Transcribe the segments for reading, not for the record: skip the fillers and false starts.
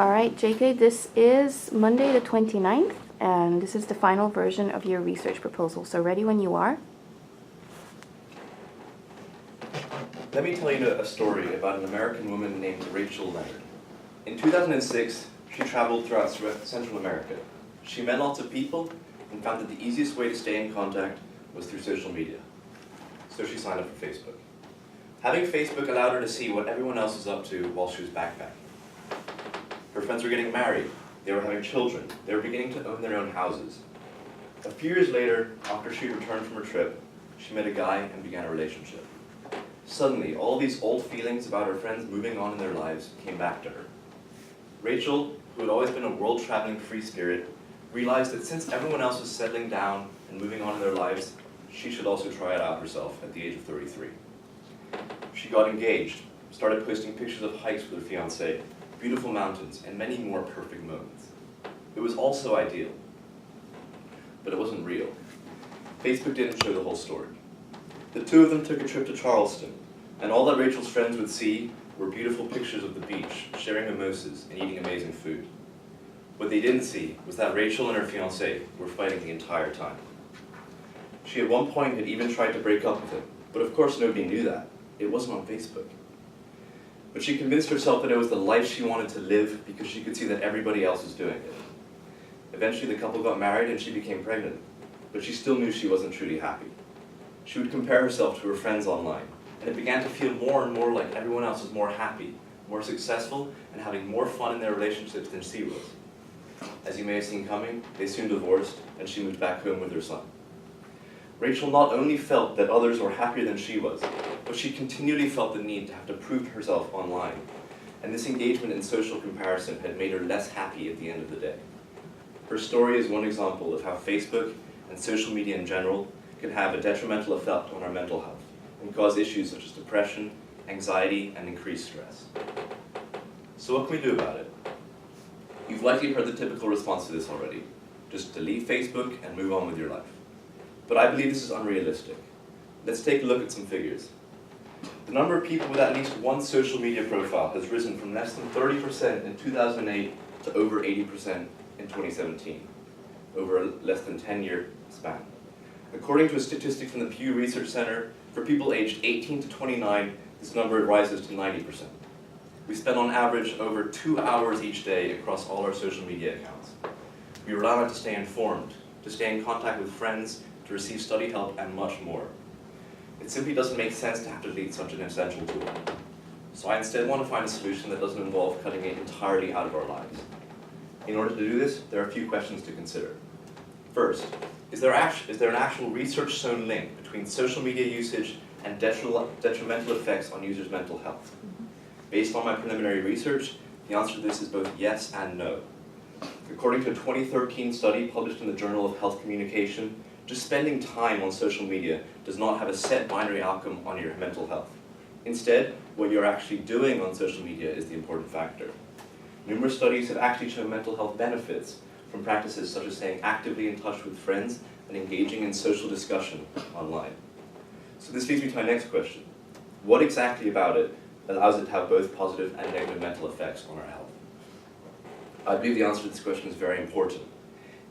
All right, JK, this is Monday the 29th, and this is the final version of your research proposal. So ready when you are. Let me tell you a story about an American woman named Rachel Leonard. In 2006, she traveled throughout Central America. She met lots of people and found that the easiest way to stay in contact was through social media. So she signed up for Facebook. Having Facebook allowed her to see what everyone else was up to while she was backpacking. Her friends were getting married, they were having children, they were beginning to own their own houses. A few years later, after she returned from her trip, she met a guy and began a relationship. Suddenly, all these old feelings about her friends moving on in their lives came back to her. Rachel, who had always been a world-traveling free spirit, realized that since everyone else was settling down and moving on in their lives, she should also try it out herself at the age of 33. She got engaged, started posting pictures of hikes with her fiancé, beautiful mountains, and many more perfect moments. It was all so ideal, but it wasn't real. Facebook didn't show the whole story. The two of them took a trip to Charleston, and all that Rachel's friends would see were beautiful pictures of the beach, sharing mimosas, and eating amazing food. What they didn't see was that Rachel and her fiancé were fighting the entire time. She at one point had even tried to break up with him, but of course nobody knew that. It wasn't on Facebook. But she convinced herself that it was the life she wanted to live because she could see that everybody else was doing it. Eventually the couple got married and she became pregnant, but she still knew she wasn't truly happy. She would compare herself to her friends online, and it began to feel more and more like everyone else was more happy, more successful, and having more fun in their relationships than she was. As you may have seen coming, they soon divorced, and she moved back home with her son. Rachel not only felt that others were happier than she was, but she continually felt the need to have to prove herself online. And this engagement in social comparison had made her less happy at the end of the day. Her story is one example of how Facebook and social media in general can have a detrimental effect on our mental health and cause issues such as depression, anxiety, and increased stress. So what can we do about it? You've likely heard the typical response to this already. Just delete Facebook and move on with your life. But I believe this is unrealistic. Let's take a look at some figures. The number of people with at least one social media profile has risen from less than 30% in 2008 to over 80% in 2017, over a less than 10-year span. According to a statistic from the Pew Research Center, for people aged 18 to 29, this number rises to 90%. We spend on average over 2 hours each day across all our social media accounts. We rely on it to stay informed, to stay in contact with friends, to receive study help, and much more. It simply doesn't make sense to have to delete such an essential tool. So I instead want to find a solution that doesn't involve cutting it entirely out of our lives. In order to do this, there are a few questions to consider. First, is there an actual research-shown link between social media usage and detrimental effects on users' mental health? Based on my preliminary research, the answer to this is both yes and no. According to a 2013 study published in the Journal of Health Communication, just spending time on social media does not have a set binary outcome on your mental health. Instead, what you're actually doing on social media is the important factor. Numerous studies have actually shown mental health benefits from practices such as staying actively in touch with friends and engaging in social discussion online. So this leads me to my next question. What exactly about it allows it to have both positive and negative mental effects on our health? I believe the answer to this question is very important.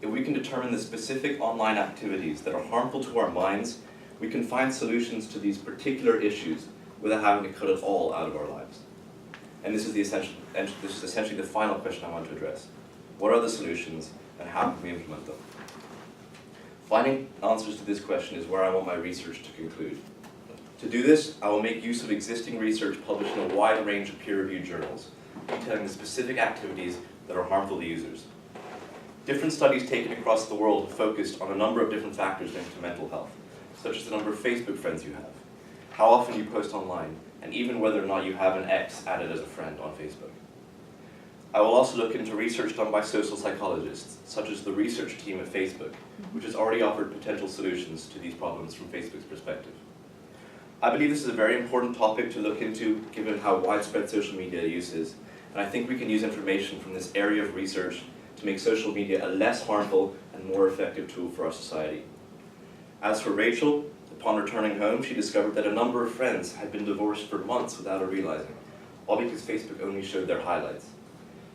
If we can determine the specific online activities that are harmful to our minds, we can find solutions to these particular issues without having to cut it all out of our lives. And this is essentially the final question I want to address. What are the solutions, and how can we implement them? Finding answers to this question is where I want my research to conclude. To do this, I will make use of existing research published in a wide range of peer-reviewed journals, detailing the specific activities that are harmful to users. Different studies taken across the world have focused on a number of different factors linked to mental health, such as the number of Facebook friends you have, how often you post online, and even whether or not you have an ex added as a friend on Facebook. I will also look into research done by social psychologists, such as the research team at Facebook, which has already offered potential solutions to these problems from Facebook's perspective. I believe this is a very important topic to look into, given how widespread social media use is, and I think we can use information from this area of research to make social media a less harmful and more effective tool for our society. As for Rachel, upon returning home, she discovered that a number of friends had been divorced for months without her realizing, all because Facebook only showed their highlights.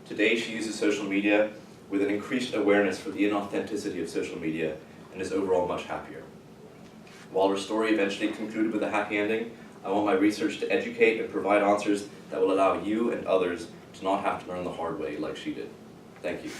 Today, she uses social media with an increased awareness for the inauthenticity of social media and is overall much happier. While her story eventually concluded with a happy ending, I want my research to educate and provide answers that will allow you and others to not have to learn the hard way like she did. Thank you.